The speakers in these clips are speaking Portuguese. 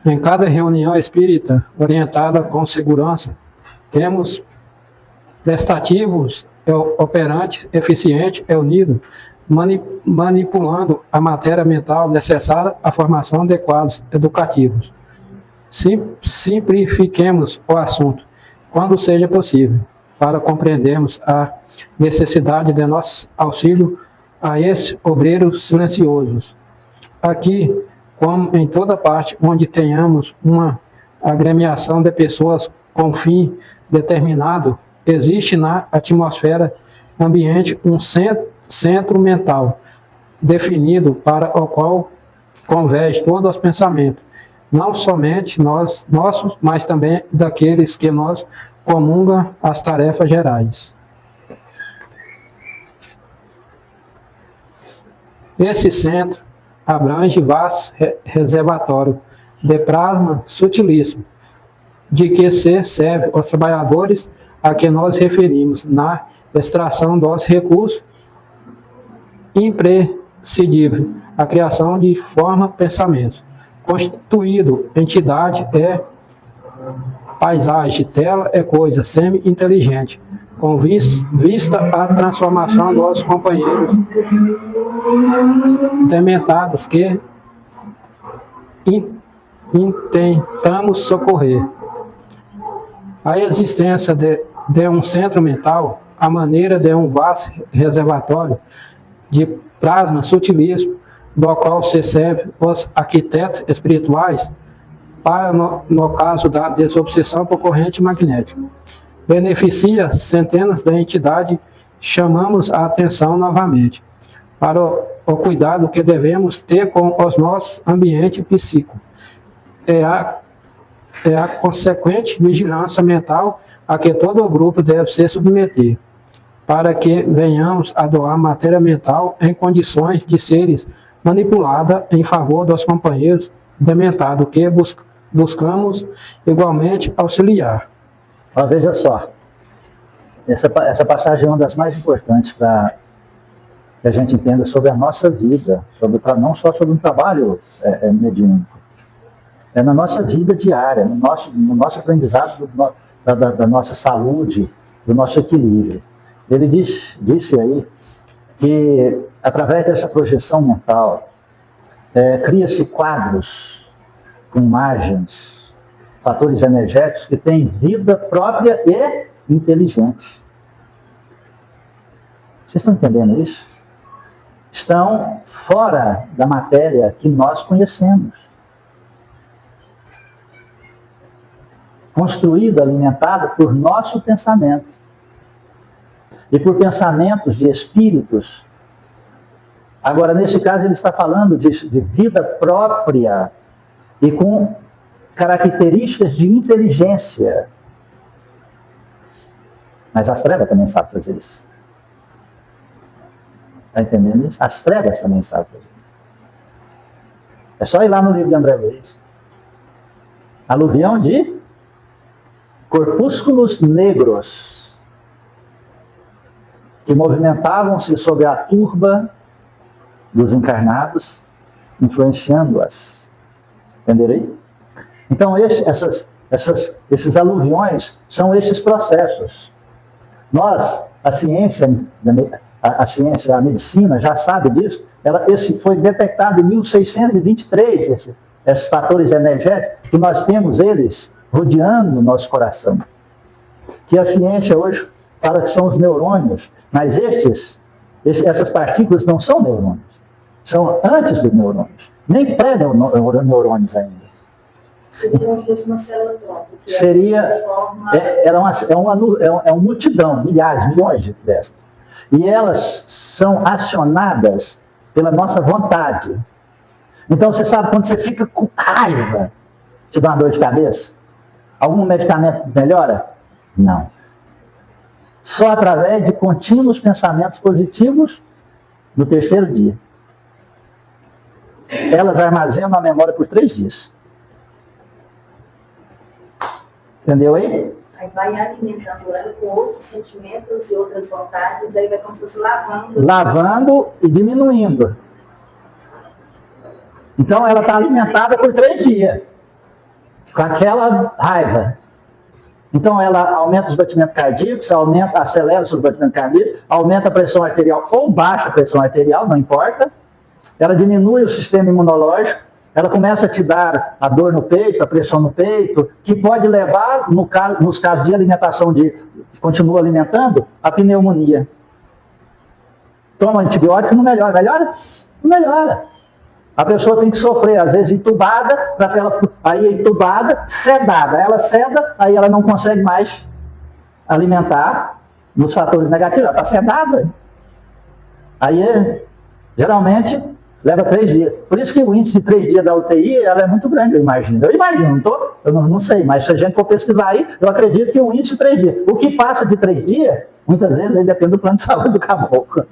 Em cada reunião espírita orientada com segurança, temos prestativos, operantes, eficientes e unidos, manipulando a matéria mental necessária à formação de quadros educativos. Simplifiquemos o assunto, quando seja possível, para compreendermos a necessidade de nosso auxílio a esses obreiros silenciosos. Aqui, como em toda parte onde tenhamos uma agremiação de pessoas com fim determinado, existe na atmosfera ambiente um centro mental definido para o qual converge todos os pensamentos, não somente nossos, mas também daqueles que nós comungam as tarefas gerais. Esse centro abrange vasto reservatório de plasma sutilíssimo, de que se serve os trabalhadores a que nós referimos na extração dos recursos imprescindível, a criação de forma pensamentos, constituído entidade é paisagem, tela é coisa semi-inteligente, com vista à transformação dos companheiros dementados que intentamos socorrer. A existência de um centro mental, a maneira de um vasto reservatório de plasma sutilíssimo, do qual se serve os arquitetos espirituais para, no caso da desobsessão por corrente magnética. Beneficia centenas de entidades, chamamos a atenção novamente para o cuidado que devemos ter com os nossos ambientes psíquicos. É a consequente vigilância mental a que todo o grupo deve se submeter, para que venhamos a doar matéria mental em condições de seres manipulada em favor dos companheiros dementados que buscamos igualmente auxiliar. Veja só, essa passagem é uma das mais importantes para que a gente entenda sobre a nossa vida, não só sobre um trabalho mediúnico, é na nossa vida diária, no nosso aprendizado da nossa saúde, do nosso equilíbrio. Ele disse aí que, através dessa projeção mental, cria-se quadros com imagens, fatores energéticos que têm vida própria e inteligente. Vocês estão entendendo isso? Estão fora da matéria que nós conhecemos. Construído, alimentado por nosso pensamento. E por pensamentos de espíritos. Agora, nesse caso, ele está falando de vida própria e com características de inteligência. Mas as trevas também sabem fazer isso. Está entendendo isso? As trevas também sabem fazer isso. É só ir lá no livro de André Luiz. Aluvião de corpúsculos negros que movimentavam-se sobre a turba dos encarnados, influenciando-as. Entenderam aí? Então, esses aluviões são estes processos. Nós, a ciência, a medicina já sabe disso. Esse foi detectado em 1623, esses fatores energéticos, que nós temos eles rodeando o nosso coração. Que a ciência hoje fala que são os neurônios, mas essas partículas não são neurônios. São antes dos neurônios. Nem pré-neurônios ainda. Seria como se fosse uma célula própria. Seria, uma multidão, milhares, milhões dessas. E elas são acionadas pela nossa vontade. Então, você sabe, quando você fica com raiva, te dá uma dor de cabeça? Algum medicamento melhora? Não. Só através de contínuos pensamentos positivos no terceiro dia. Elas armazenam a memória por 3 dias. Entendeu aí? Aí vai alimentando ela com outros sentimentos e outras vontades, aí vai como se fosse lavando. Lavando e diminuindo. Então ela está alimentada por 3 dias. com aquela raiva. Então ela aumenta os batimentos cardíacos, acelera os seus batimentos cardíacos, aumenta a pressão arterial ou baixa a pressão arterial, não importa. Ela diminui o sistema imunológico, ela começa a te dar a dor no peito, a pressão no peito, que pode levar, nos casos de alimentação, continua alimentando, a pneumonia. Toma antibiótico, não melhora. Melhora? Não melhora. A pessoa tem que sofrer, às vezes entubada, aí entubada, sedada. Ela ceda, aí ela não consegue mais alimentar nos fatores negativos. Ela está sedada. Aí, geralmente, leva 3 dias. Por isso que o índice de 3 dias da UTI ela é muito grande, eu imagino. Eu não sei, mas se a gente for pesquisar aí, eu acredito que o índice de 3 dias. O que passa de 3 dias, muitas vezes, aí depende do plano de saúde do caboclo.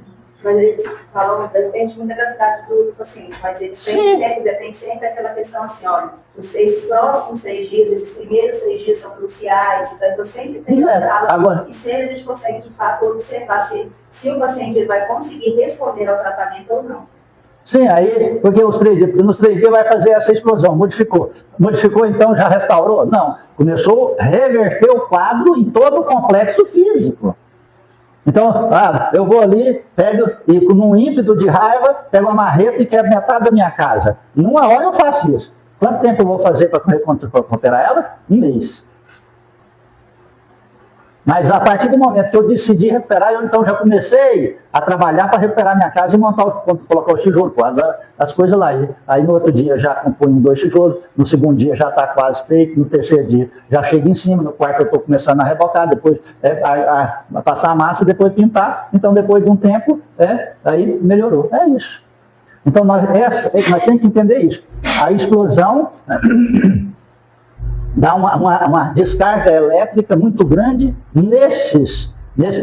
Mas eles falam, depende muito da gravidade do paciente, mas eles têm sempre aquela questão assim, olha, esses próximos 3 dias, esses primeiros 3 dias são cruciais, então sempre tem que falar, e sempre a gente consegue, de fato, observar se o paciente ele vai conseguir responder ao tratamento ou não. Sim, aí, porque nos 3 dias vai fazer essa explosão, modificou, então já restaurou? Não, começou a reverter o quadro em todo o complexo físico. Então, eu vou ali, pego, e num ímpeto de raiva, pego uma marreta e quebro metade da minha casa. Em 1 hora eu faço isso. Quanto tempo eu vou fazer para recuperar ela? 1 mês. Mas a partir do momento que eu decidi recuperar, eu então já comecei a trabalhar para recuperar minha casa e colocar o tijolo, as coisas lá. Aí no outro dia já componho 2 tijolos, no segundo dia já está quase feito, no terceiro dia já chega em cima, no quarto eu estou começando a rebocar, depois a passar a massa, depois pintar. Então depois de um tempo, aí melhorou. É isso. Então nós temos que entender isso. A explosão dá uma descarga elétrica muito grande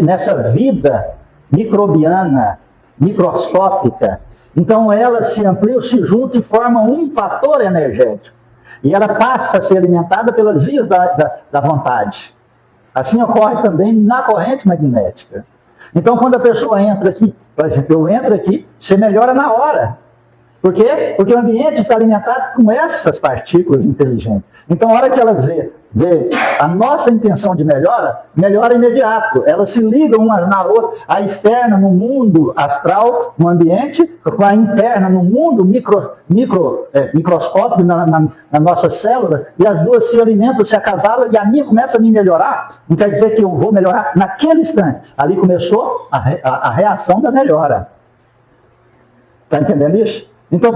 nessa vida microbiana, microscópica. Então ela se amplia, se junta e forma um fator energético. E ela passa a ser alimentada pelas vias da vontade. Assim ocorre também na corrente magnética. Então quando a pessoa entra aqui, por exemplo, eu entro aqui, você melhora na hora. Por quê? Porque o ambiente está alimentado com essas partículas inteligentes. Então, a hora que elas vê a nossa intenção de melhora imediato. Elas se ligam umas na outra. A externa no mundo astral, no ambiente, com a interna no mundo microscópico, na nossa célula, e as duas se alimentam, se acasalam, e a minha começa a me melhorar. Não quer dizer que eu vou melhorar naquele instante. Ali começou a reação da melhora. Está entendendo isso? Então,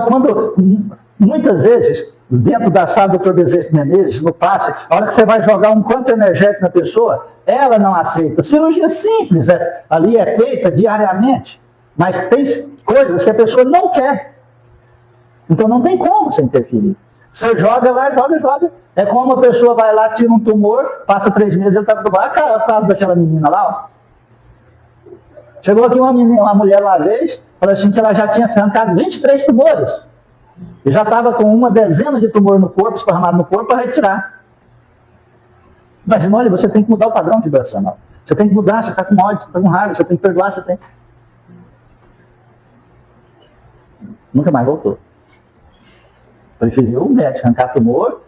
muitas vezes, dentro da sala do Dr. Bezerra de Menezes, no passe, a hora que você vai jogar um quanto energético na pessoa, ela não aceita. Cirurgia simples, ali é feita diariamente, mas tem coisas que a pessoa não quer. Então não tem como você interferir. Você joga lá, joga. É como a pessoa vai lá, tira um tumor, passa 3 meses, ele está tudo bem. É o caso daquela menina lá, ó. Chegou aqui uma mulher uma vez, falou assim que ela já tinha arrancado 23 tumores. E já estava com uma dezena de tumores no corpo, esparramado no corpo, para retirar. Mas, olha, você tem que mudar o padrão vibracional. Você tem que mudar, você está com ódio, você está com raiva, você tem que perdoar, você tem... Nunca mais voltou. Preferiu o médico arrancar tumor,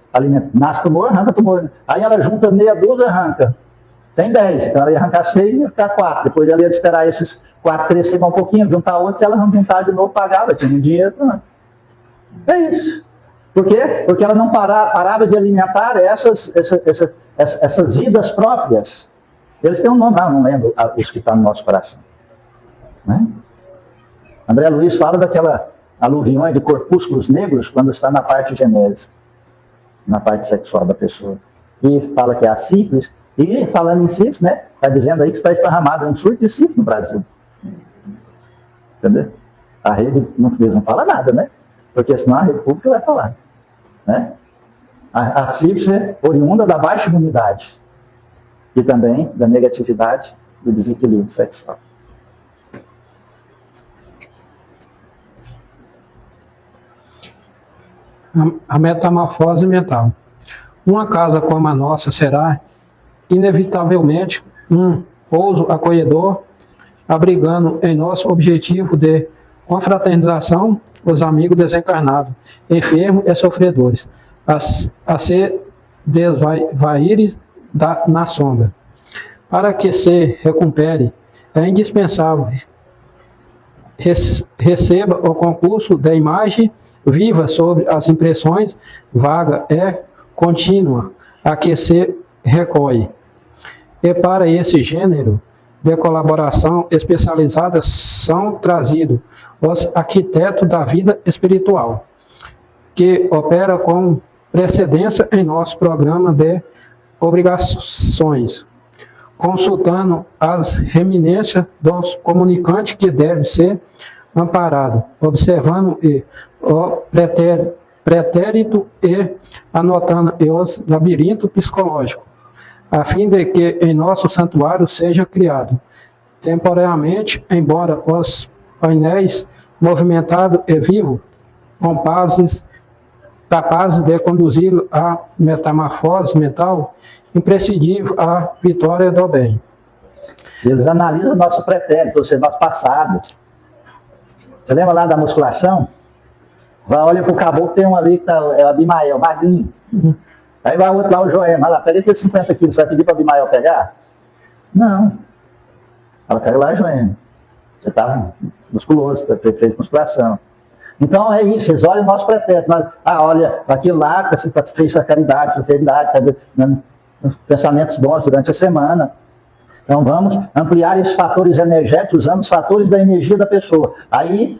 nasce tumor, arranca tumor. Aí ela junta meia dúzia, arranca. Tem 10, então ela ia arrancar 6 e ia ficar 4. Depois ela ia esperar esses 4 crescer um pouquinho, juntar outros, e ela juntar de novo, pagava, tinha um dinheiro. É isso. Por quê? Porque ela não parava de alimentar essas vidas próprias. Eles têm um nome, não lembro os que estão no nosso coração. Né? André Luiz fala daquela aluviões de corpúsculos negros quando está na parte genésica, na parte sexual da pessoa. E fala que é a sífilis. E falando em sífilis, né? Está dizendo aí que está esparramado um surto de sífilis no Brasil. Entendeu? A rede não fala nada, né? Porque senão a rede pública vai falar. Né? A sífilis é oriunda da baixa imunidade. E também da negatividade do desequilíbrio sexual. A metamorfose mental. Uma casa como a nossa será inevitavelmente um pouso acolhedor, abrigando em nosso objetivo de confraternização os amigos desencarnados, enfermos e sofredores, a desvaíres na sombra. Para que se recupere, é indispensável receba o concurso da imagem viva sobre as impressões vaga é contínua a que se recolhe. E para esse gênero de colaboração especializada são trazidos os arquitetos da vida espiritual, que opera com precedência em nosso programa de obrigações, consultando as reminências dos comunicantes que deve ser amparado, observando o pretérito e anotando os labirintos psicológicos, a fim de que em nosso santuário seja criado temporariamente, embora os painéis movimentados e vivos, capazes de conduzir a metamorfose mental imprescindível à vitória do bem. Eles analisam o nosso pretérito, ou seja, nosso passado. Você lembra lá da musculação? Olha para o caboclo, tem um ali que é o Abimael, magrinho. Aí vai o outro lá, o Joel, vai lá, pega aqueles 50 quilos, você vai pedir para o Abimael pegar? Não. Ela pega lá, Joel. Você está musculoso, fez musculação. Então é isso, eles olham o nosso pretérito. Olha, aquilo lá, você fez a caridade, fraternidade, pensamentos bons durante a semana. Então vamos ampliar esses fatores energéticos usando os fatores da energia da pessoa. Aí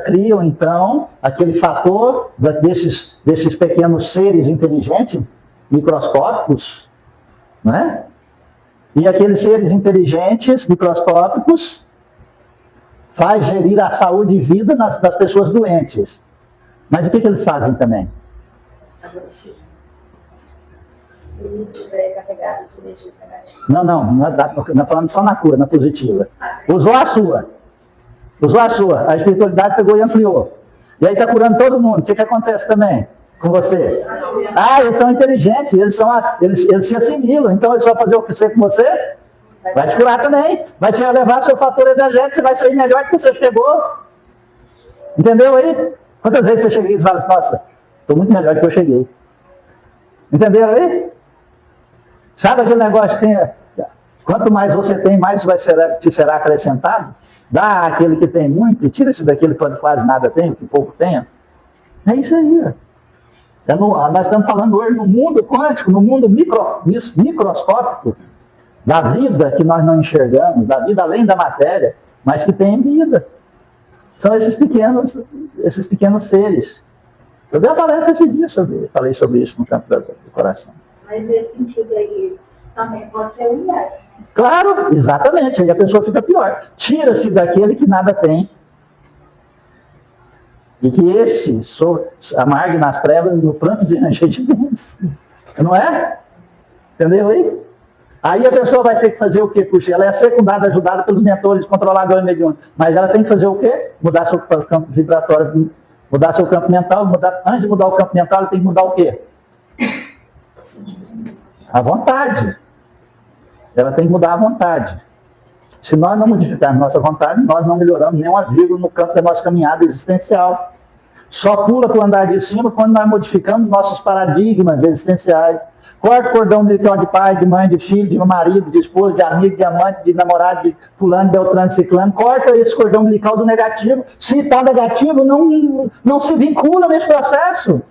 criam então aquele fator desses pequenos seres inteligentes, microscópicos, né? E aqueles seres inteligentes, microscópicos, faz gerir a saúde e vida das pessoas doentes. Mas o que eles fazem também? Se tiver carregado de energia negativa. Não falando só na cura, na positiva. Usou a sua. A espiritualidade pegou e ampliou. E aí está curando todo mundo. O que acontece também com você? Eles são inteligentes, eles se assimilam. Então eles vão fazer o que você com você? Vai te curar também. Vai te elevar seu fator energético, você vai sair melhor do que você chegou. Entendeu aí? Quantas vezes você chega e fala assim, nossa, estou muito melhor do que eu cheguei. Entenderam aí? Sabe aquele negócio que quanto mais você tem, mais te será acrescentado? Dá àquele que tem muito e tira-se daquele que quase nada tem, que pouco tem. É isso aí. Nós estamos falando hoje no mundo quântico, no mundo microscópico, da vida que nós não enxergamos, da vida além da matéria, mas que tem vida. São esses pequenos seres. Eu dei uma palestra esse dia falei sobre isso no campo do coração. Mas nesse sentido aí, também pode ser o inverso. Claro, exatamente. Aí a pessoa fica pior. Tira-se daquele que nada tem. E que esse amargue nas trevas no pranto de ranger de dentes. Não é? Entendeu aí? Aí a pessoa vai ter que fazer o quê? Puxa, ela é secundada, ajudada pelos mentores, controladores mediúnicos. Mas ela tem que fazer o quê? Mudar seu campo vibratório, mudar seu campo mental. Antes de mudar o campo mental, ela tem que mudar o quê? A vontade. Ela tem que mudar a vontade. Se nós não modificarmos nossa vontade, nós não melhoramos nem uma vírgula no campo da nossa caminhada existencial. Só pula para o andar de cima quando nós modificamos nossos paradigmas existenciais. Corta o cordão umbilical de pai, de mãe, de filho, de marido, de esposa, de amigo, de amante, de namorado, de fulano, de beltrano, de ciclano. Corta esse cordão umbilical do negativo. Se está negativo, não se vincula nesse processo.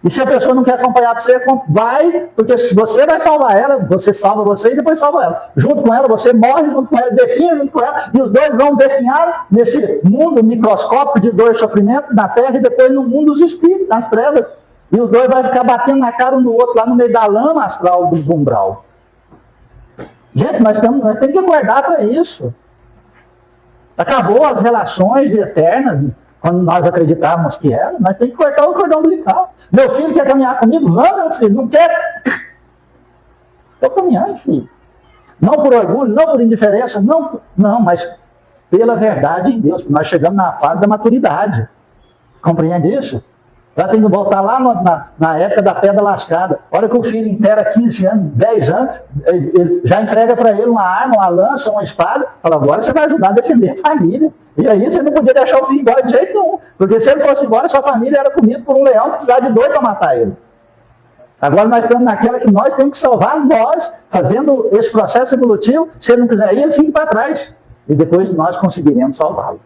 E se a pessoa não quer acompanhar você, vai, porque se você vai salvar ela, você salva você e depois salva ela. Junto com ela, você morre junto com ela, definha junto com ela, e os dois vão definhar nesse mundo microscópico de dor e sofrimento na Terra e depois no mundo dos espíritos, nas trevas. E os dois vão ficar batendo na cara um do outro lá no meio da lama astral do umbral. Gente, nós temos que aguardar para isso. Acabou as relações eternas, quando nós acreditávamos que era, nós temos que cortar o cordão umbilical. Meu filho quer caminhar comigo? Vamos, meu filho. Não quer? Estou caminhando, filho. Não por orgulho, não por indiferença, não, mas pela verdade em Deus. Nós chegamos na fase da maturidade. Compreende isso? Já tem que voltar lá na época da pedra lascada. A hora que o filho inteira 15 anos, 10 anos, ele já entrega para ele uma arma, uma lança, uma espada. Fala, agora você vai ajudar a defender a família. E aí você não podia deixar o filho embora de jeito nenhum. Porque se ele fosse embora, sua família era comida por um leão que precisava de dois para matar ele. Agora nós estamos naquela que nós temos que salvar nós, fazendo esse processo evolutivo. Se ele não quiser ir, ele fica para trás. E depois nós conseguiremos salvá-lo.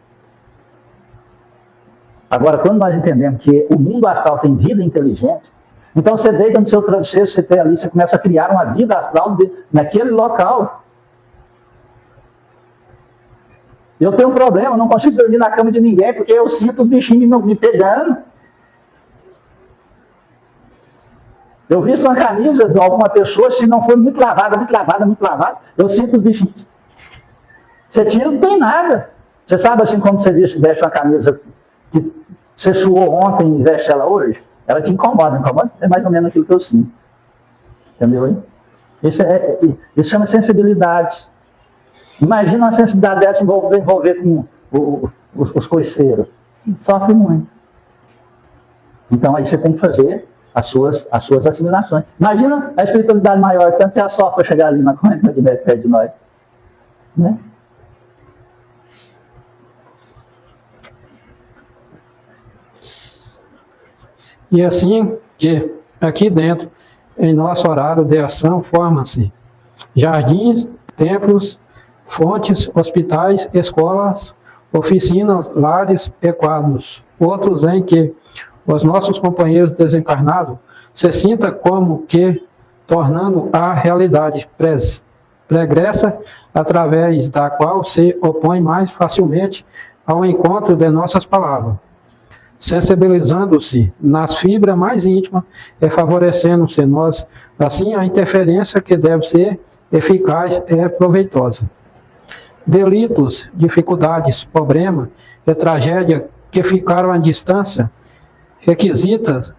Agora, quando nós entendemos que o mundo astral tem vida inteligente, então você deita no seu travesseiro, você tem ali, você começa a criar uma vida astral naquele local. Eu tenho um problema, eu não consigo dormir na cama de ninguém, porque eu sinto os bichinhos me pegando. Eu visto uma camisa de alguma pessoa, se não for muito lavada, eu sinto os bichinhos. Você tira, não tem nada. Você sabe assim, quando você veste uma camisa que você suou ontem e veste ela hoje? Ela te incomoda, não incomoda? É mais ou menos aquilo que eu sinto. Entendeu aí? Isso chama sensibilidade. Imagina uma sensibilidade dessa envolver com os coiceiros. Sofre muito. Então aí você tem que fazer as suas assimilações. Imagina a espiritualidade maior, tanto que ela sofre para chegar ali na corrente magnética perto de nós. Né? E assim que aqui dentro, em nosso horário de ação, formam-se jardins, templos, fontes, hospitais, escolas, oficinas, lares e quadros. Outros em que os nossos companheiros desencarnados se sintam como que tornando a realidade pregressa, através da qual se opõe mais facilmente ao encontro de nossas palavras, sensibilizando-se nas fibras mais íntimas e favorecendo-se nós, assim, a interferência que deve ser eficaz e proveitosa. Delitos, dificuldades, problemas e tragédia que ficaram à distância, requisitas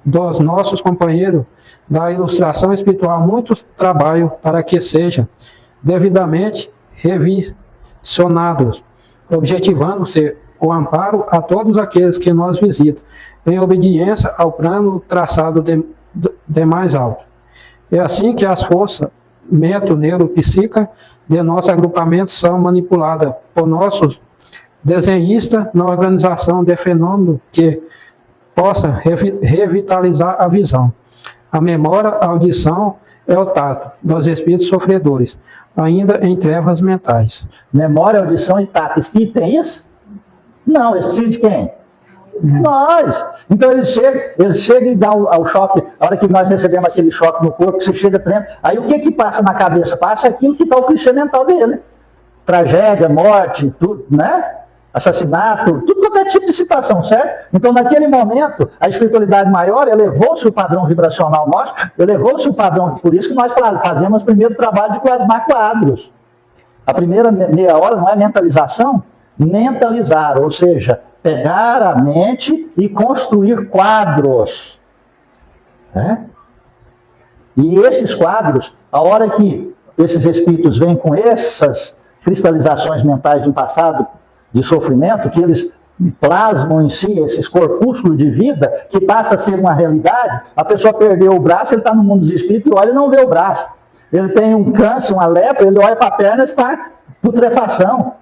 dos nossos companheiros da ilustração espiritual muito trabalho para que sejam devidamente revisionados, objetivando-se o amparo a todos aqueles que nos visitam, em obediência ao plano traçado de mais alto. É assim que as forças neuropsíquicas de nosso agrupamento são manipuladas por nossos desenhistas na organização de fenômenos que possa revitalizar a visão, a memória, a audição e o tato dos espíritos sofredores, ainda em trevas mentais. Memória, audição e tato. Espírito tem isso? Não, eles precisam de quem? Nós. Então eles chegam e dão ao choque, a hora que nós recebemos aquele choque no corpo, você chega tremendo, aí o que passa na cabeça? Passa aquilo que está o clichê mental dele. Tragédia, morte, tudo, né? Assassinato, tudo qualquer tipo de situação, certo? Então naquele momento, a espiritualidade maior elevou-se o padrão vibracional nosso, elevou-se o padrão, por isso que nós fazemos o primeiro trabalho de plasmar quadros. A primeira meia hora não é mentalização? Mentalizar, ou seja, pegar a mente e construir quadros. Né? E esses quadros, a hora que esses espíritos vêm com essas cristalizações mentais de um passado de sofrimento, que eles plasmam em si esses corpúsculos de vida, que passa a ser uma realidade, a pessoa perdeu o braço, ele está no mundo dos espíritos e olha e não vê o braço. Ele tem um câncer, uma lepra, ele olha para a perna e está putrefação.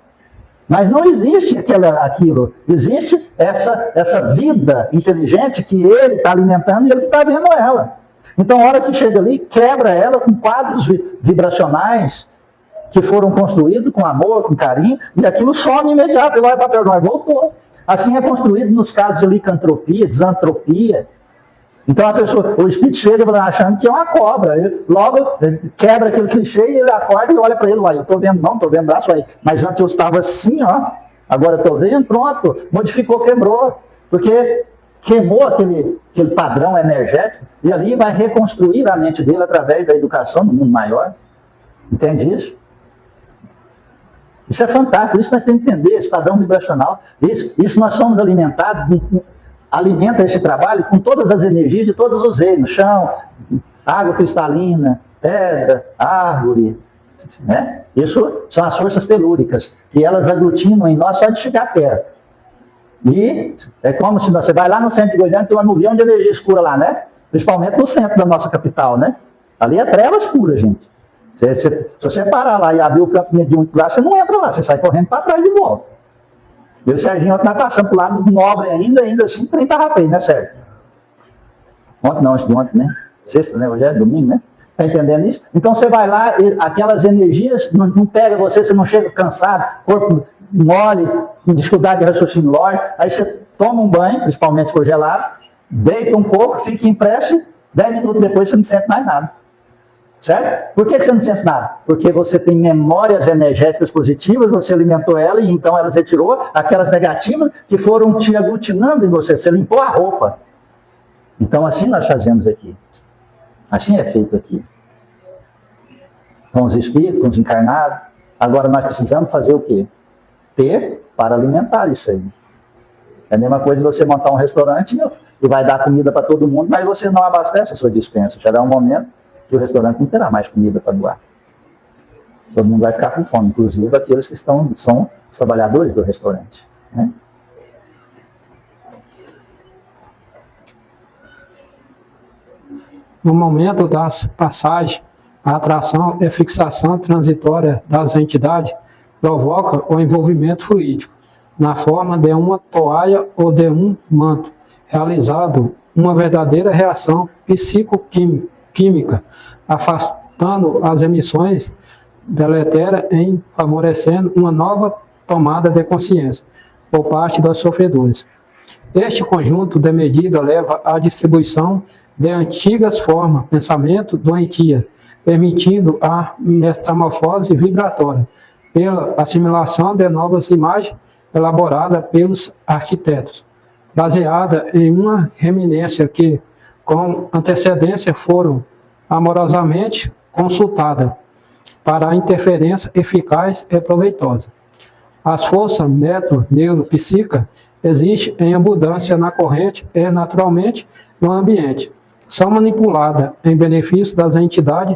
Mas não existe aquilo. Existe essa vida inteligente que ele está alimentando e ele está vendo ela. Então, a hora que chega ali, quebra ela com quadros vibracionais que foram construídos com amor, com carinho, e aquilo some imediato. Ele olha para a perna e voltou. Assim é construído nos casos de licantropia, desantropia. Então a pessoa, o espírito chega achando que é uma cobra. Ele logo quebra aquele clichê e ele acorda e olha para ele. Eu estou vendo, não, estou vendo braço aí. Mas antes eu estava assim, ó. Agora estou vendo, pronto. Modificou, quebrou. Porque queimou aquele padrão energético e ali vai reconstruir a mente dele através da educação no mundo maior. Entende isso? Isso é fantástico. Isso nós temos que entender, esse padrão vibracional. Isso nós somos alimentados, alimenta esse trabalho com todas as energias de todos os reinos, chão, água cristalina, pedra, árvore, né? Isso são as forças telúricas, que elas aglutinam em nós só de chegar perto. E é como se você vai lá no centro de Goiânia, tem uma nuvem de energia escura lá, né? Principalmente no centro da nossa capital, né? Ali é treva escura, gente. Se você parar lá e abrir o campo mediúnico lá, você não entra lá, você sai correndo para trás de volta. E o Serginho está passando para o lado do nobre ainda assim, o trem estava feio, né, Sérgio? Ontem não, antes de ontem, né? Sexta, né? Hoje é domingo, né? Está entendendo isso? Então você vai lá, aquelas energias não pega você não chega cansado, corpo mole, com dificuldade de raciocínio lógico, aí você toma um banho, principalmente se for gelado, deita um pouco, fica em prece, 10 minutos depois você não sente mais nada. Certo? Por que você não sente nada? Porque você tem memórias energéticas positivas, você alimentou ela e então ela retirou aquelas negativas que foram te aglutinando em você. Você limpou a roupa. Então assim nós fazemos aqui. Assim é feito aqui. Com os espíritos, com os encarnados. Agora nós precisamos fazer o quê? Ter para alimentar isso aí. É a mesma coisa de você montar um restaurante e vai dar comida para todo mundo, mas você não abastece a sua despensa. Chegará um momento que o restaurante não terá mais comida para doar. Todo mundo vai ficar com fome, inclusive aqueles que são os trabalhadores do restaurante. Né? No momento das passagens, a atração e fixação transitória das entidades provoca o envolvimento fluídico, na forma de uma toalha ou de um manto, realizado uma verdadeira reação psicoquímica, afastando as emissões deletérias e favorecendo uma nova tomada de consciência por parte dos sofredores. Este conjunto de medidas leva à distribuição de antigas formas, pensamento doentia, permitindo a metamorfose vibratória, pela assimilação de novas imagens elaboradas pelos arquitetos, baseada em uma reminiscência que, com antecedência, foram amorosamente consultadas para a interferência eficaz e proveitosa. As forças neuropsíquicas existem em abundância na corrente e naturalmente no ambiente. São manipuladas em benefício das entidades,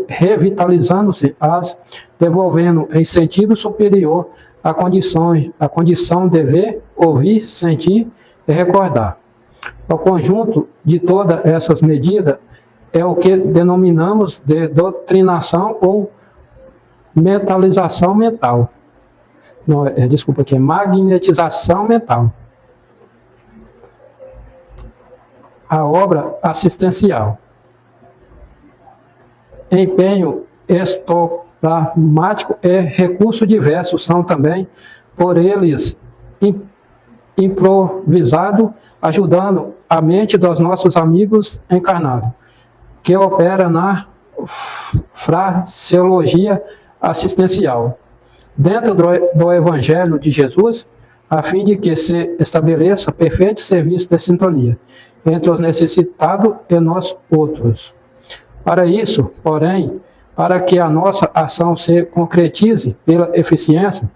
revitalizando-se as, devolvendo em sentido superior a condição de ver, ouvir, sentir e recordar. O conjunto de todas essas medidas é o que denominamos de doutrinação ou mentalização mental. Não, desculpa aqui, é magnetização mental. A obra assistencial. Empenho estoplamático e recursos diversos são também, por eles, improvisado, ajudando a mente dos nossos amigos encarnados, que opera na fraseologia assistencial, dentro do Evangelho de Jesus, a fim de que se estabeleça perfeito serviço de sintonia entre os necessitados e nós outros. Para isso, porém, para que a nossa ação se concretize pela eficiência,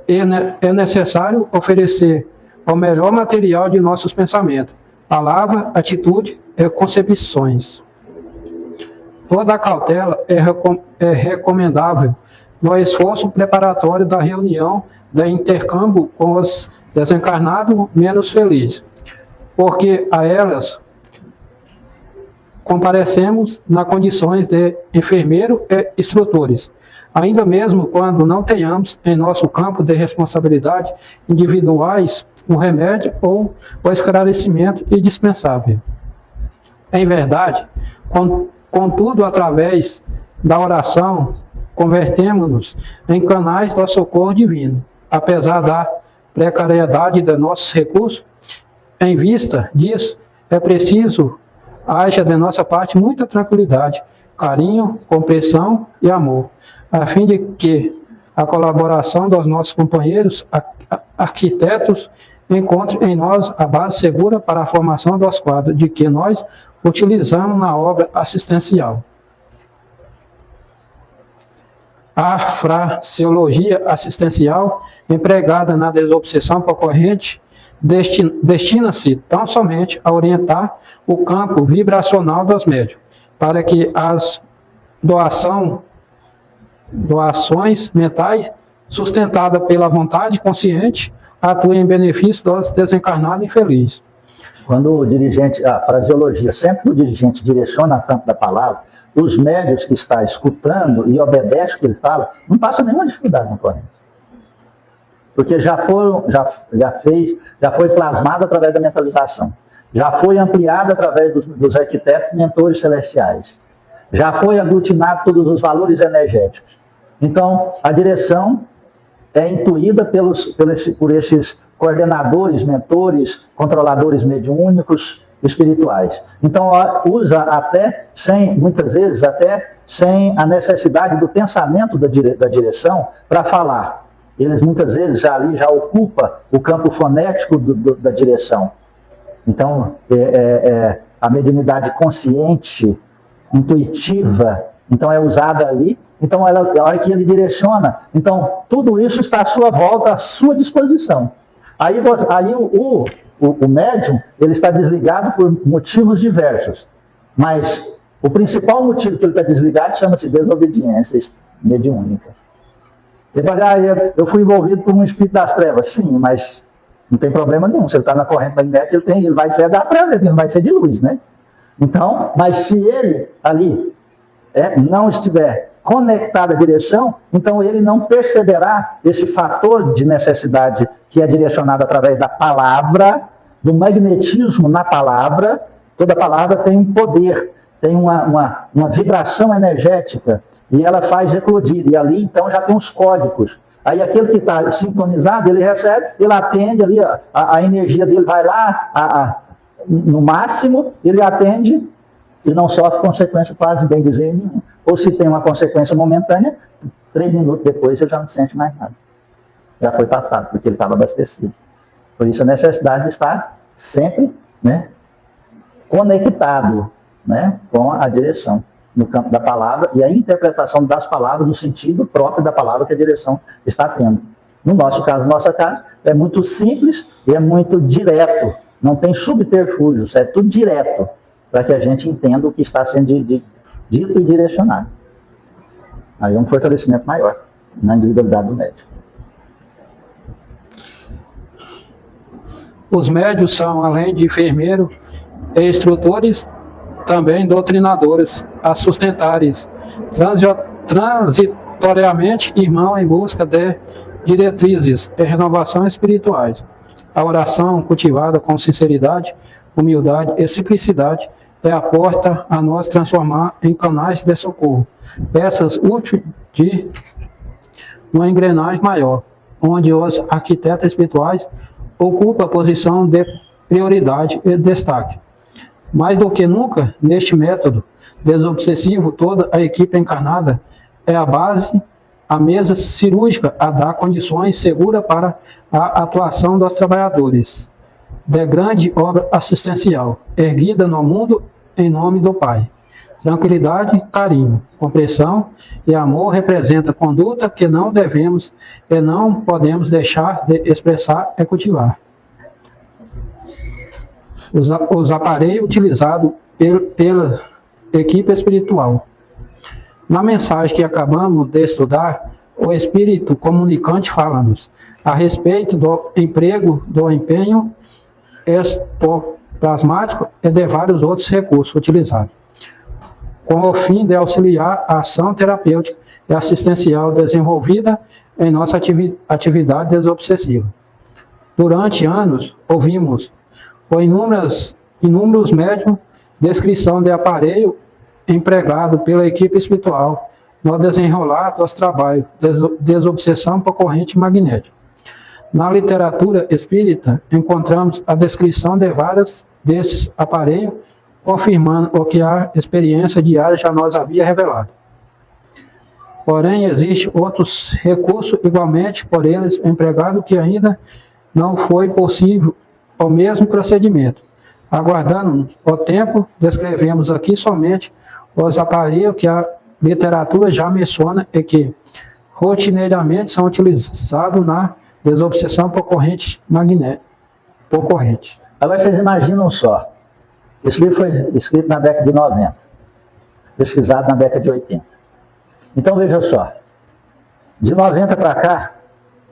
é necessário oferecer o melhor material de nossos pensamentos, palavra, atitude e concepções. Toda a cautela é recomendável no esforço preparatório da reunião de intercâmbio com os desencarnados menos felizes, porque a elas comparecemos nas condições de enfermeiro e instrutores, ainda mesmo quando não tenhamos em nosso campo de responsabilidade individuais um remédio ou o esclarecimento indispensável. Em verdade, contudo, através da oração, convertemos-nos em canais do socorro divino, apesar da precariedade de nossos recursos. Em vista disso, é preciso haja de nossa parte muita tranquilidade, carinho, compreensão e amor, a fim de que a colaboração dos nossos companheiros arquitetos encontre em nós a base segura para a formação dos quadros de que nós utilizamos na obra assistencial. A fraseologia assistencial, empregada na desobsessão por corrente, destina-se tão somente a orientar o campo vibracional dos médiuns, para que as doações mentais, sustentadas pela vontade consciente, atuem em benefício dos desencarnados infelizes. Quando o dirigente, a fraseologia, sempre que o dirigente direciona tanto da palavra, os médiuns que está escutando e obedece o que ele fala, não passa nenhuma dificuldade na corrente. Porque já foi plasmado através da mentalização. já foi ampliado através dos arquitetos mentores celestiais, já foi aglutinado todos os valores energéticos. Então, a direção é intuída por esses coordenadores, mentores, controladores mediúnicos, espirituais. Então, usa até, muitas vezes, até sem a necessidade do pensamento da direção para falar. Eles, muitas vezes, já ocupa o campo fonético da direção. Então, a mediunidade consciente, intuitiva, então é usada ali. Então, a hora que ele direciona, então, tudo isso está à sua volta, à sua disposição. Aí o médium, ele está desligado por motivos diversos, mas o principal motivo que ele está desligado chama-se desobediência mediúnica. Ele fala, eu fui envolvido por um espírito das trevas. Sim, mas não tem problema nenhum. Se ele está na corrente magnética, ele vai ser das trevas, ele não vai ser de luz, né? Então, mas se ele ali não estiver conectado à direção, então ele não perceberá esse fator de necessidade que é direcionado através da palavra, do magnetismo na palavra. Toda palavra tem um poder, tem uma vibração energética, e ela faz eclodir, e ali então já tem os códigos. Aí aquele que está sintonizado, ele recebe, ele atende ali, a energia dele vai lá, no máximo, ele atende e não sofre consequência quase bem dizer nenhuma. Ou se tem uma consequência momentânea, 3 minutos depois ele já não sente mais nada. Já foi passado, porque ele estava abastecido. Por isso a necessidade de estar sempre, né, conectado, né, com a direção no campo da palavra e a interpretação das palavras no sentido próprio da palavra que a direção está tendo. No nosso caso, nossa casa, é muito simples e é muito direto. Não tem subterfúgios, é tudo direto, para que a gente entenda o que está sendo dito e direcionado. Aí é um fortalecimento maior na individualidade do médium. Os médios são, além de enfermeiros e instrutores, também doutrinadores, a sustentarem transitoriamente irmão em busca de diretrizes e renovação espirituais. A oração cultivada com sinceridade, humildade e simplicidade é a porta a nós transformar em canais de socorro, peças úteis de uma engrenagem maior, onde os arquitetos espirituais ocupam a posição de prioridade e destaque. Mais do que nunca, neste método desobsessivo, toda a equipe encarnada é a base, a mesa cirúrgica a dar condições seguras para a atuação dos trabalhadores de grande obra assistencial, erguida no mundo em nome do Pai. Tranquilidade, carinho, compreensão e amor representa conduta que não devemos e não podemos deixar de expressar e cultivar. Os aparelhos utilizados pela equipe espiritual. Na mensagem que acabamos de estudar, o Espírito comunicante fala-nos a respeito do emprego, do empenho ectoplasmático e de vários outros recursos utilizados, com o fim de auxiliar a ação terapêutica e assistencial desenvolvida em nossa atividade desobsessiva. Durante anos, ouvimos por inúmeros médiums descrição de aparelho empregado pela equipe espiritual no desenrolar dos trabalhos de desobsessão por corrente magnética. Na literatura espírita, encontramos a descrição de vários desses aparelhos, confirmando o que a experiência diária já nos havia revelado. Porém, existem outros recursos igualmente por eles empregados que ainda não foi possível o mesmo procedimento. Aguardando o tempo, descrevemos aqui somente os aparelhos que a literatura já menciona e que rotineiramente são utilizados na desobsessão por corrente magnética. Por corrente. Agora vocês imaginam só, esse livro foi escrito na década de 90, pesquisado na década de 80. Então veja só, de 90 para cá,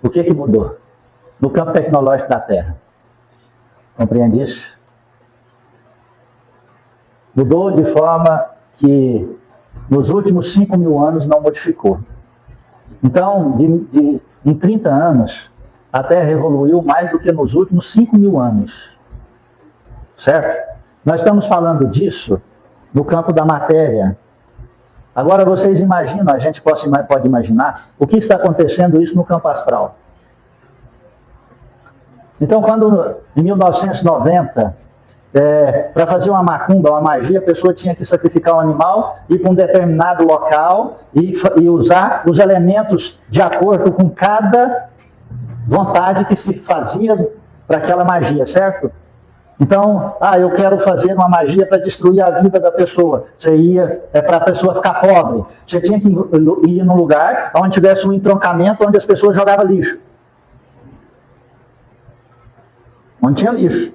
o que mudou? No campo tecnológico da Terra. Compreende isso? Mudou de forma que nos últimos 5.000 anos não modificou. Então, em 30 anos, a Terra evoluiu mais do que nos últimos 5.000 anos. certo? Nós estamos falando disso no campo da matéria. Agora vocês imaginam, a gente pode imaginar, o que está acontecendo isso no campo astral. Então, quando em 1990, para fazer uma macumba, uma magia, a pessoa tinha que sacrificar um animal, ir para um determinado local e usar os elementos de acordo com cada vontade que se fazia para aquela magia, certo? Então, eu quero fazer uma magia para destruir a vida da pessoa. Você ia para a pessoa ficar pobre. Você tinha que ir num lugar onde tivesse um entroncamento onde as pessoas jogavam lixo. Onde tinha lixo.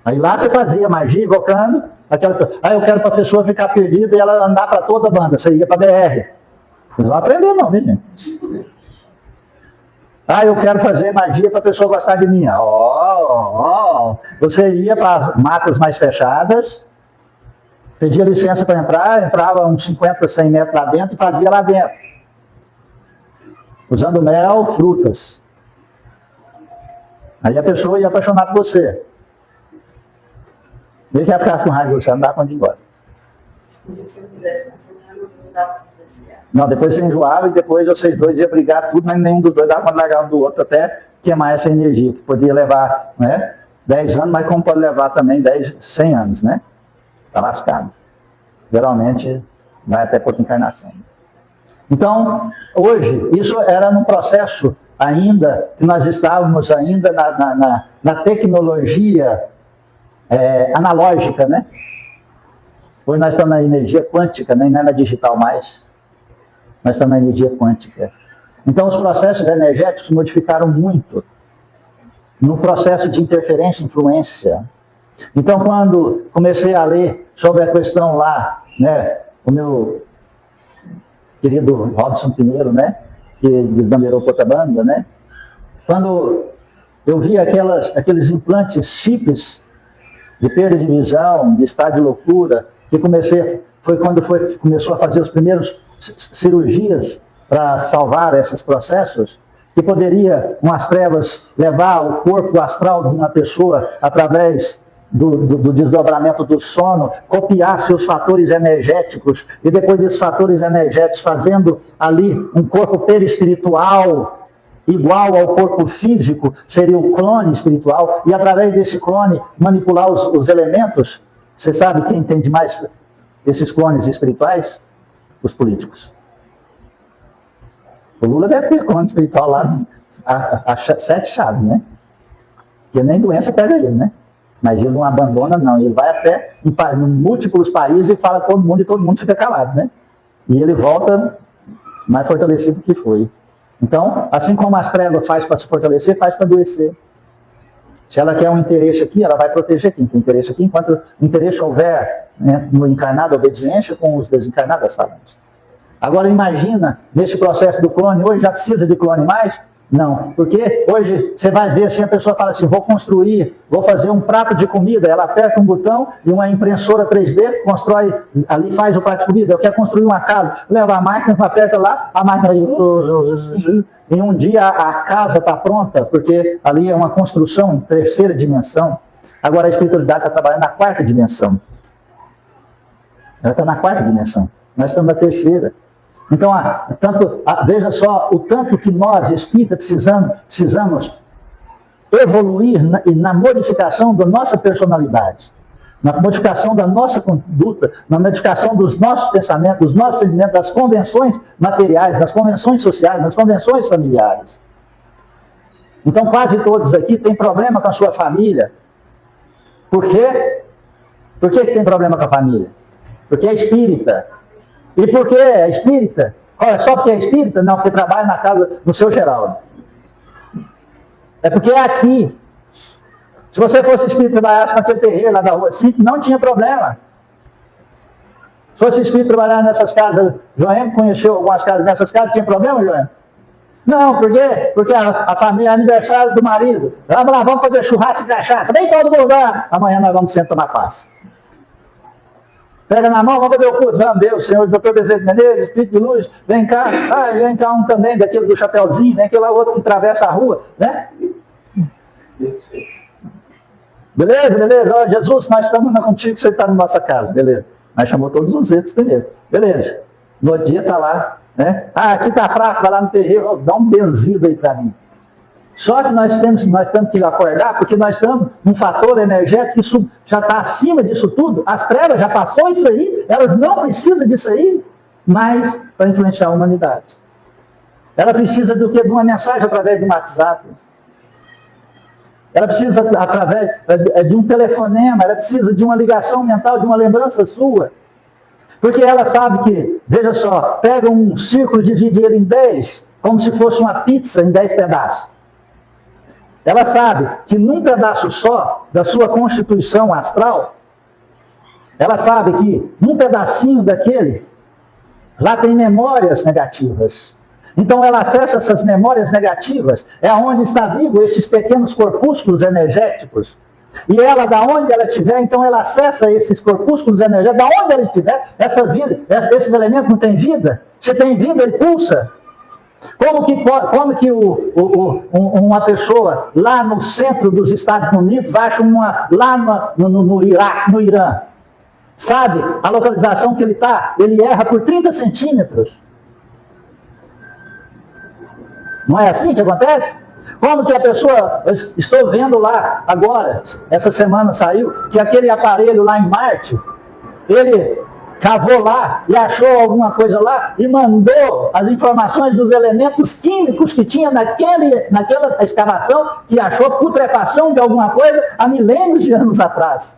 Aí lá você fazia magia, invocando aquela pessoa. Eu quero para a pessoa ficar perdida e ela andar para toda a banda. Você ia para a BR. Vocês vão aprender não, viu, gente? Eu quero fazer magia para a pessoa gostar de mim. Você ia para as matas mais fechadas, pedia licença para entrar, entrava uns 50, 100 metros lá dentro e fazia lá dentro. Usando mel, frutas. Aí a pessoa ia apaixonar por você. Ele ia ficar com raiva de você, não dá conta de ir embora. Se eu fizesse, não dá para fazer esse cara. Não, depois você enjoava e depois vocês dois iam brigar tudo, mas nenhum dos dois dava para largar um do outro até queimar essa energia, que podia levar, né, 10 anos, mas como pode levar também 100 anos, né? Está lascado. Geralmente vai até por encarnação. Então, hoje, isso era num processo ainda, que nós estávamos ainda na tecnologia analógica, né? Hoje nós estamos na energia quântica, nem na digital mais. Nós estamos na energia quântica. Então, os processos energéticos modificaram muito no processo de interferência e influência. Então, quando comecei a ler sobre a questão lá, né, o meu querido Robson Pinheiro, né, que desbandeirou Cotabanga, né, quando eu vi aqueles implantes, chips de perda de visão, de estado de loucura, que foi quando começou a fazer os primeiros cirurgias para salvar esses processos, que poderia, com as trevas, levar o corpo astral de uma pessoa através do desdobramento do sono, copiar seus fatores energéticos, e depois desses fatores energéticos fazendo ali um corpo perispiritual, igual ao corpo físico, seria o clone espiritual, e através desse clone manipular os elementos. Você sabe quem entende mais esses clones espirituais? Os políticos. O Lula deve ter clone espiritual lá, a 7 chaves, né? Porque nem doença pega ele, né? Mas ele não abandona, não. Ele vai até em múltiplos países e fala todo mundo, e todo mundo fica calado, né? E ele volta mais fortalecido que foi. Então, assim como as trevas faz para se fortalecer, faz para adoecer. Se ela quer um interesse aqui, ela vai proteger quem tem interesse aqui, enquanto o interesse houver, né, no encarnado, obediência, com os desencarnados falamos. Agora imagina, nesse processo do clone, hoje já precisa de clone mais? Não, porque hoje você vai ver assim, a pessoa fala assim, vou fazer um prato de comida, ela aperta um botão e uma impressora 3D constrói, ali faz o prato de comida. Eu quero construir uma casa, leva a máquina, aperta lá, a máquina, em um dia a casa está pronta, porque ali é uma construção em 3ª dimensão. Agora a espiritualidade está trabalhando na 4ª dimensão. Ela está na 4ª dimensão, nós estamos na 3ª. Então, veja só o tanto que nós, espíritas, precisamos evoluir na modificação da nossa personalidade, na modificação da nossa conduta, na modificação dos nossos pensamentos, dos nossos sentimentos, das convenções materiais, das convenções sociais, das convenções familiares. Então, quase todos aqui têm problema com a sua família. Por quê? Por que tem problema com a família? Porque é espírita. E por que é espírita? Olha, só porque é espírita? Não, porque trabalha na casa do seu Geraldo. É porque é aqui. Se você fosse espírita e trabalhasse naquele terreiro lá da rua 5, não tinha problema. Se fosse espírita trabalhar nessas casas, João conheceu algumas casas nessas casas, tinha problema, João? Não, por quê? Porque a família é aniversário do marido. Vamos lá, vamos fazer churrasco e cachaça. Vem todo mundo lá. Amanhã nós vamos sempre tomar paz. Pega na mão, vamos fazer o culto. Vamos, Deus, Senhor, Dr. Bezerra de Menezes, Espírito de Luz, vem cá. Vem cá um também, daquele do Chapeuzinho, vem aquele outro que atravessa a rua, né? Beleza, beleza. Ó, Jesus, nós estamos contigo, você está na nossa casa. Beleza. Mas chamou todos os entes primeiro. Beleza. No dia está lá, né? Ah, aqui está fraco, vai lá no terreiro, dá um benzido aí para mim. Só que nós temos que acordar, porque nós estamos num fator energético que já está acima disso tudo. As trevas já passou isso aí, elas não precisam disso aí, mas para influenciar a humanidade. Ela precisa do quê? De uma mensagem através de um WhatsApp. Ela precisa através de um telefonema, ela precisa de uma ligação mental, de uma lembrança sua. Porque ela sabe que, veja só, pega um círculo e divide ele em 10, como se fosse uma pizza em 10 pedaços. Ela sabe que num pedaço só da sua constituição astral, ela sabe que num pedacinho daquele, lá tem memórias negativas. Então ela acessa essas memórias negativas, é onde está vivo estes pequenos corpúsculos energéticos. E ela, da onde ela estiver, então ela acessa esses corpúsculos energéticos, da onde ela estiver, esses elementos não têm vida. Se tem vida, ele pulsa. Como que uma pessoa lá no centro dos Estados Unidos acha lá no Iraque, no Irã? Sabe a localização que ele está? Ele erra por 30 centímetros. Não é assim que acontece? Como que a pessoa, estou vendo lá agora, essa semana saiu, que aquele aparelho lá em Marte, ele cavou lá e achou alguma coisa lá e mandou as informações dos elementos químicos que tinha naquela escavação, que achou putrefação de alguma coisa há milênios de anos atrás.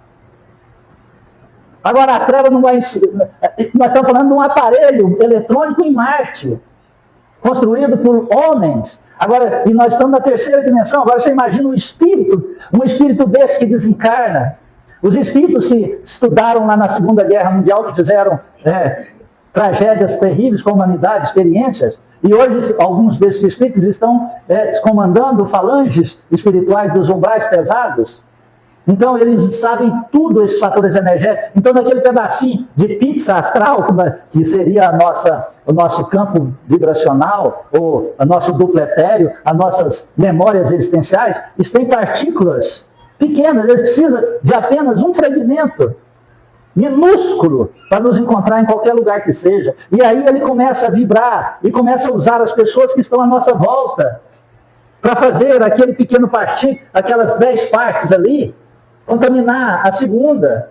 Agora as trevas não vão... Nós estamos falando de um aparelho eletrônico em Marte, construído por homens. Agora, e nós estamos na terceira dimensão. Agora você imagina um espírito desse que desencarna. Os espíritos que estudaram lá na Segunda Guerra Mundial, que fizeram tragédias terríveis com a humanidade, experiências, e hoje alguns desses espíritos estão comandando falanges espirituais dos umbrais pesados. Então eles sabem tudo, esses fatores energéticos. Então naquele pedacinho de pizza astral, que seria o nosso campo vibracional, ou o nosso duplo etéreo, as nossas memórias existenciais, eles têm partículas pequenas, eles precisam de apenas um fragmento minúsculo para nos encontrar em qualquer lugar que seja. E aí ele começa a vibrar e começa a usar as pessoas que estão à nossa volta para fazer aquele pequeno partículo, aquelas 10 partes ali, contaminar a segunda,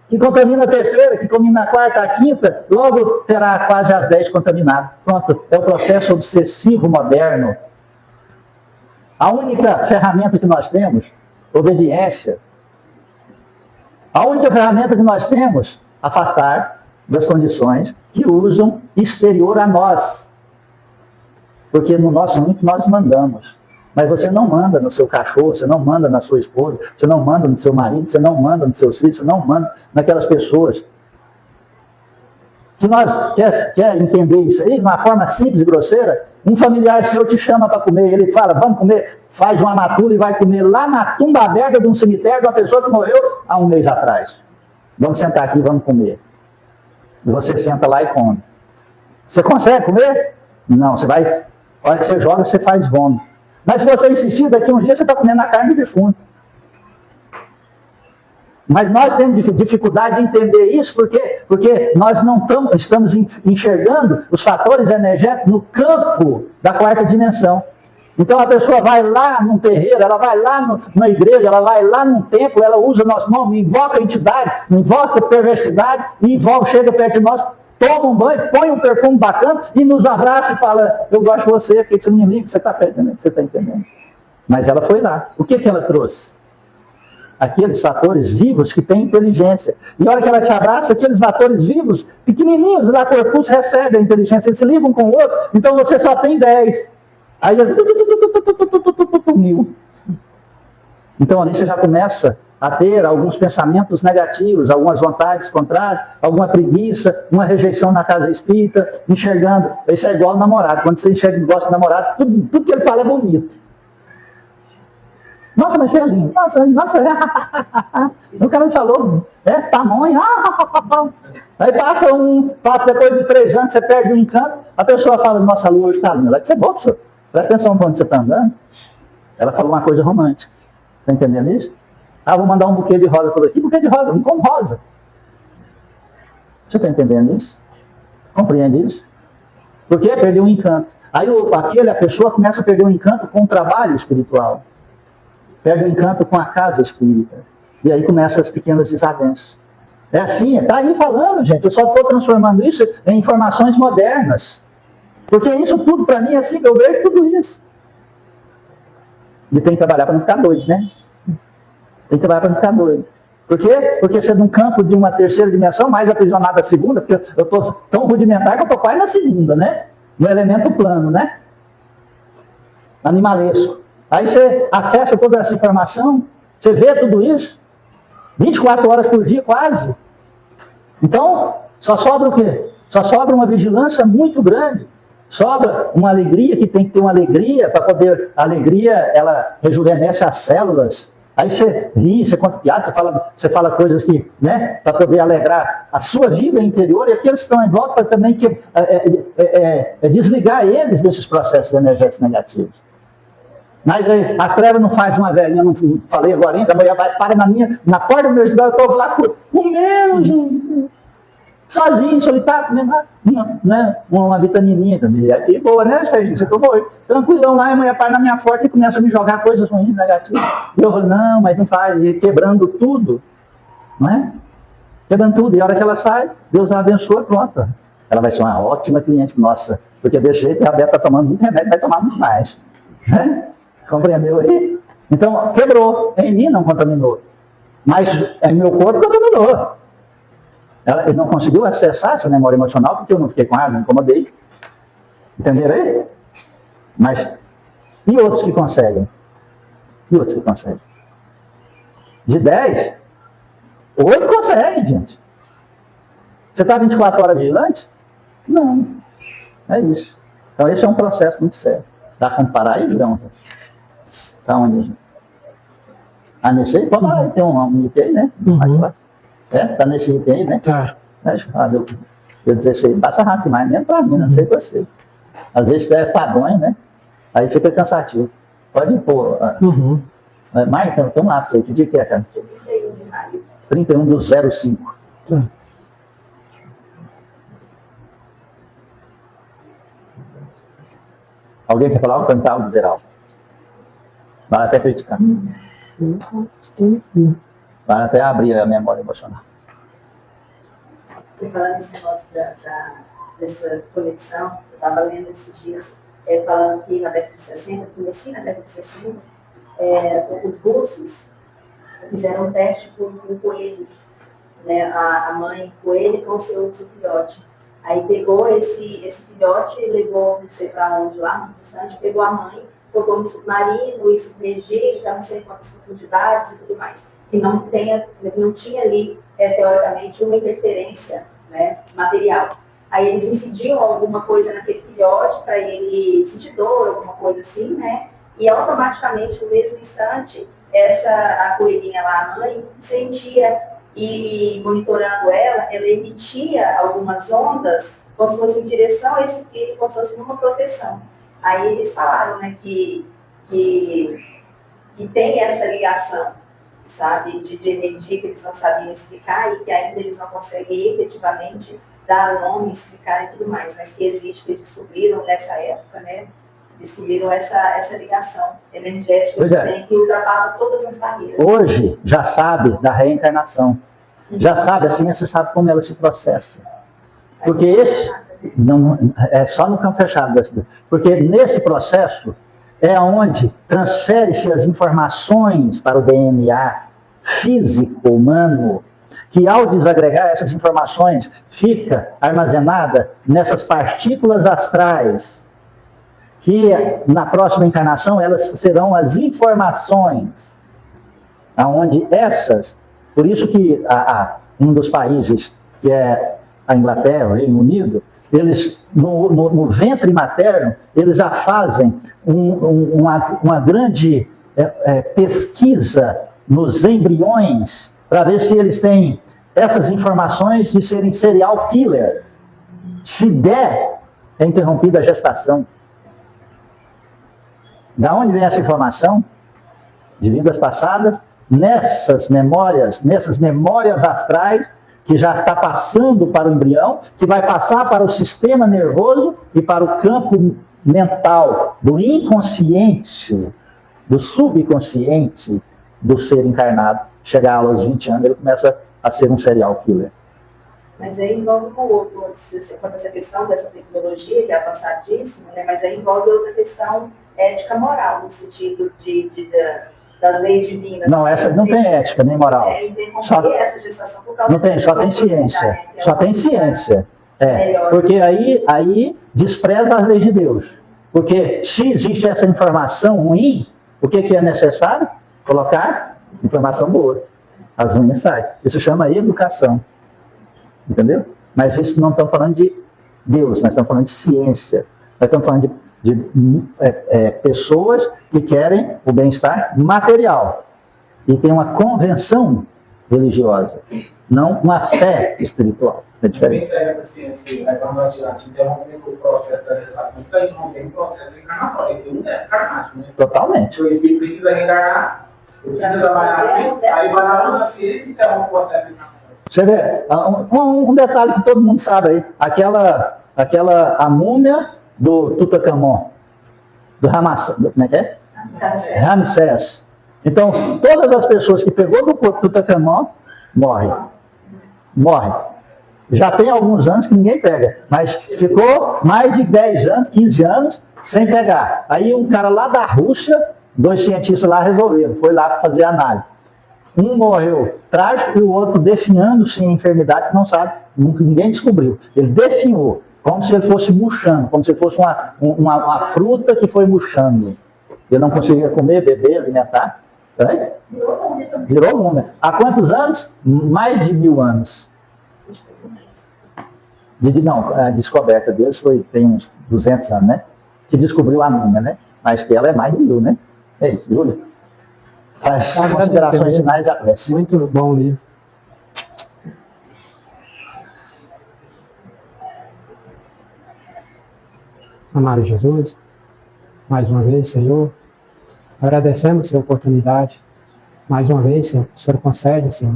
que contamina a terceira, que contamina a quarta, a quinta, logo terá quase as 10 contaminadas. Pronto, é o processo obsessivo moderno. A única ferramenta que nós temos, obediência. A única ferramenta que nós temos, afastar das condições que usam exterior a nós. Porque no nosso mundo nós mandamos. Mas você não manda no seu cachorro, você não manda na sua esposa, você não manda no seu marido, você não manda nos seus filhos, você não manda naquelas pessoas. Que nós quer entender isso aí de uma forma simples e grosseira? Um familiar seu te chama para comer, ele fala, vamos comer, faz uma matula e vai comer lá na tumba aberta de um cemitério de uma pessoa que morreu há um mês atrás. Vamos sentar aqui e vamos comer. E você senta lá e come. Você consegue comer? Não, você vai, a hora que você joga, você faz vômito. Mas se você insistir, daqui a uns dias você está comendo a carne de defunto. Mas nós temos dificuldade de entender isso, porque nós não estamos enxergando os fatores energéticos no campo da quarta dimensão. Então a pessoa vai lá num terreiro, ela vai lá na igreja, ela vai lá num templo, ela usa nosso nome, invoca a entidade, invoca a perversidade, e chega perto de nós, toma um banho, põe um perfume bacana e nos abraça e fala, eu gosto de você, por que você não me liga? Você está entendendo? Você está entendendo? Mas ela foi lá. O que ela trouxe? Aqueles fatores vivos que têm inteligência. E a hora que ela te abraça, aqueles fatores vivos, pequenininhos, lá corpus recebem a inteligência, eles se ligam com o outro, então você só tem 10. Aí ele... 1000. Então ali você já começa a ter alguns pensamentos negativos, algumas vontades contrárias, alguma preguiça, uma rejeição na casa espírita, enxergando. Isso é igual ao namorado. Quando você enxerga e gosta do namorado, tudo que ele fala é bonito. Nossa, mas você é lindo. Nossa, o cara me falou, tamanho. Aí passa depois de 3 anos, você perde o encanto, a pessoa fala, nossa, a lua hoje está linda. Ela disse, é bom, professor. Presta atenção para onde você está andando. Ela falou uma coisa romântica. Está entendendo isso? Ah, vou mandar um buquê de rosa por aqui. Buquê de rosa, não como rosa. Você está entendendo isso? Compreende isso? Porque perdeu o encanto. Aí a pessoa começa a perder o encanto com o trabalho espiritual. Perde o encanto com a casa espírita. E aí começam as pequenas desavenças. É assim, está aí falando, gente. Eu só estou transformando isso em informações modernas. Porque isso tudo, para mim, é assim, eu vejo tudo isso. E tem que trabalhar para não ficar doido, né? Tem que trabalhar para não ficar doido. Por quê? Porque você é de um campo de uma terceira dimensão, mais aprisionado da segunda, porque eu estou tão rudimentar que eu estou quase na segunda, né? No elemento plano, né? Animalesco. Aí você acessa toda essa informação, você vê tudo isso, 24 horas por dia quase. Então, só sobra o quê? Só sobra uma vigilância muito grande. Sobra uma alegria, que tem que ter uma alegria, para poder... A alegria, ela rejuvenesce as células. Aí você ri, você conta piada, você fala coisas que, né, para poder alegrar a sua vida interior, e aqueles que estão em volta para também desligar eles desses processos energéticos negativos. Mas aí, as trevas não fazem uma velhinha, não falei agora ainda, a mulher vai, para na porta do meu estudar, eu estou lá comendo, gente. Sozinho, solitário, comendo né, uma vitamininha também. E aqui, boa, né, Sérgio? Você tomou tranquilão lá, e a mulher para na minha porta e começa a me jogar coisas ruins, negativas. E eu falo, não, mas não faz, e quebrando tudo, não é? Quebrando tudo. E a hora que ela sai, Deus a abençoa, pronto. Ela vai ser uma ótima cliente nossa, porque desse jeito a Beta está tomando muito remédio, vai tomar muito mais. Né? Compreendeu aí? Então, quebrou. Em mim não contaminou. Mas em meu corpo contaminou. Ele não conseguiu acessar essa memória emocional porque eu não fiquei com ela, não incomodei. Entenderam aí? Mas, e outros que conseguem? E outros que conseguem? De 10, 8 conseguem, gente. Você está 24 horas vigilante? Não. É isso. Então, esse é um processo muito sério. Dá para comparar aí, João? Está onde, gente? Ah, nesse aí? Vamos lá, tem um item aí, né? Tá nesse item aí, né? Tá. Eu dizer isso aí, passa rápido demais, mesmo para mim, não sei você. Às vezes é fadonho, né? Aí fica cansativo. Pode pôr. Mas então, tem um lápis aí. Que dia que é, cara? 31 de maio. 31/05. Alguém quer falar? Ou cantar ou dizer algo? Vai até criticar. Vai até abrir a memória emocional. Você falando nesse negócio dessa conexão, eu estava lendo esses dias, falando que na década de 60, comecei na década de 60, os russos fizeram um teste com um coelho, né? A mãe coelho com o seu filhote. Aí pegou esse filhote e levou, não sei para onde lá, muito distante, pegou a mãe, botou no submarino e submergiu, já não sei quantas profundidades e tudo mais. E não tinha ali, teoricamente, uma interferência, né, material. Aí eles incidiam alguma coisa naquele filhote para ele sentir dor, alguma coisa assim, né? E automaticamente, no mesmo instante, a coelhinha lá, a mãe, sentia e monitorando ela emitia algumas ondas, como se fosse em direção a esse filho, como se fosse uma proteção. Aí eles falaram, né, que tem essa ligação, sabe, de energia que eles não sabiam explicar e que ainda eles não conseguem efetivamente dar o nome, explicar e tudo mais, mas que existe, que descobriram nessa época, né, descobriram essa ligação energética que ultrapassa todas as barreiras. Hoje já sabe da reencarnação, já sabe, a ciência sabe como ela se processa, porque esse não é só no campo fechado, porque nesse processo é onde transfere-se as informações para o DNA físico humano, que ao desagregar essas informações fica armazenada nessas partículas astrais, que na próxima encarnação elas serão as informações, aonde essas, por isso que um dos países, que é a Inglaterra, o Reino Unido, eles, no ventre materno, eles já fazem uma grande pesquisa nos embriões para ver se eles têm essas informações de serem serial killer. Se der, é interrompida a gestação. Da onde vem essa informação? De vidas passadas nessas memórias astrais, que já está passando para o embrião, que vai passar para o sistema nervoso e para o campo mental, do inconsciente, do subconsciente do ser encarnado. Chegar aos 20 anos, ele começa a ser um serial killer. Mas aí envolve com outro, quanto a essa questão dessa tecnologia, que é avançadíssima, né? Mas aí envolve outra questão ética-moral, no sentido das leis divinas. Não, essa não tem ética nem moral. Essa gestação por causa não tem, só tem ciência. Só tem ciência. Porque aí despreza as leis de Deus. Porque se existe essa informação ruim, o que é necessário? Colocar informação boa. As ruins saem. Isso chama educação. Entendeu? Mas isso não estamos falando de Deus, nós estamos falando de ciência. Nós estamos falando de pessoas que querem o bem-estar material. E tem uma convenção religiosa, não uma fé espiritual. É diferente. Bem sério essa ciência, aí quando nós interrompemos o processo da gestação, está interrompendo o processo encarnatório. Tem um karmático, né? Totalmente. O espírito precisa reencarnar, precisa trabalhar aqui, aí vai na nossa ciência e interrompe o processo encarnatório. Você vê, um detalhe que todo mundo sabe aí, a múmia do Tutankhamon, do como é que é? Ramsés. Então, todas as pessoas que pegou do Tutankhamon, morrem. Já tem alguns anos que ninguém pega, mas ficou mais de 10 anos, 15 anos, sem pegar. Aí um cara lá da Rússia, 2 cientistas lá resolveram, foi lá fazer análise. Um morreu trágico e o outro definhando-se em enfermidade que não sabe, ninguém descobriu. Ele definhou, como se ele fosse murchando, como se fosse uma fruta que foi murchando. Ele não conseguia comer, beber, alimentar. Virou múmia. Há quantos anos? Mais de 1000 anos. A descoberta deles tem uns 200 anos, né? Que descobriu a múmia, né? Mas que ela é mais de 1000, né? É isso, Júlia? As considerações finais já crescem. Muito bom o livro. Amado Jesus, mais uma vez, Senhor, agradecemos, Senhor, a oportunidade. Mais uma vez, Senhor, o Senhor concede, Senhor,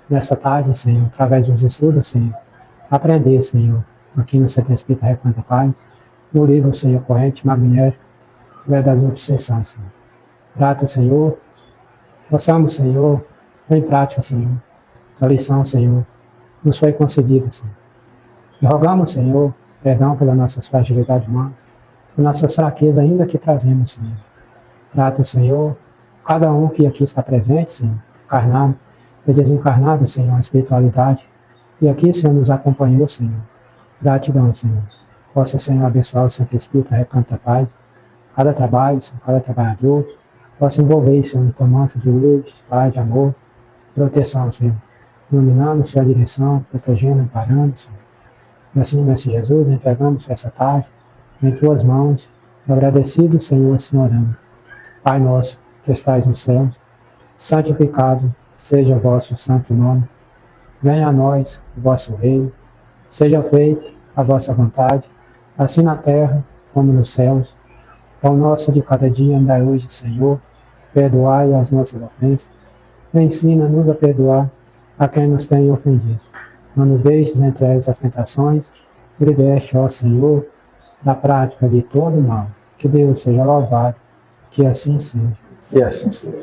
nessa tarde, Senhor, através dos estudos, Senhor, aprender, Senhor, aqui no Centro Espírita Recanto Pai, no livro, Senhor, Corrente Magnética, das Obsessões, Senhor. Grato, Senhor, possamos, Senhor, em prática, Senhor, a lição, Senhor, nos foi concedida, Senhor. E rogamos, Senhor, perdão pelas nossas fragilidades humanas, por nossas fraquezas ainda que trazemos, Senhor. Grato, Senhor, cada um que aqui está presente, Senhor, encarnado e desencarnado, Senhor, a espiritualidade, e aqui, Senhor, nos acompanhou, Senhor. Gratidão, Senhor. Possa, Senhor, abençoar o Santo Espírito, Recanto da Paz, cada trabalho, Senhor, cada trabalhador, possa envolver, Senhor, no teu manto de luz, de paz, de amor, proteção, Senhor, iluminando sua direção, protegendo, amparando, Senhor. E assim, Mestre Jesus, entregamos essa tarde em tuas mãos, agradecido, Senhor, assim orando. Pai nosso, que estais nos céus, santificado seja o vosso santo nome. Venha a nós o vosso reino, seja feita a vossa vontade, assim na terra como nos céus. Pão nosso de cada dia dai hoje, Senhor, perdoai as nossas ofensas, e ensina-nos a perdoar a quem nos tem ofendido. Não nos deixes entrar as tentações, e liberte, ó Senhor, da prática de todo mal. Que Deus seja louvado, que assim seja. E assim seja.